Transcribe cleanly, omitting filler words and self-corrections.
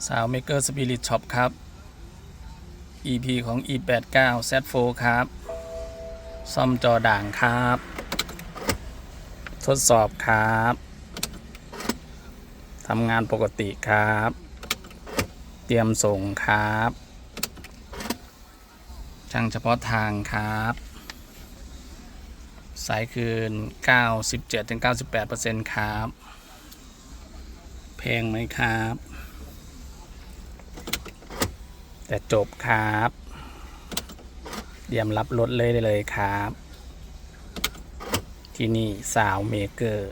สาวเมเกอร์สปิริตช็อปครับ EP ของ E89 Z4 ครับซ่อมจอด่างครับ ทดสอบครับทำงานปกติครับ เตรียมส่งครับช่างเฉพาะทางครับสายคืน 97-98% ครับแพงไหมครับแต่จบครับเตรียมรับรถเลยได้เลยครับที่นี่สาวเมเกอร์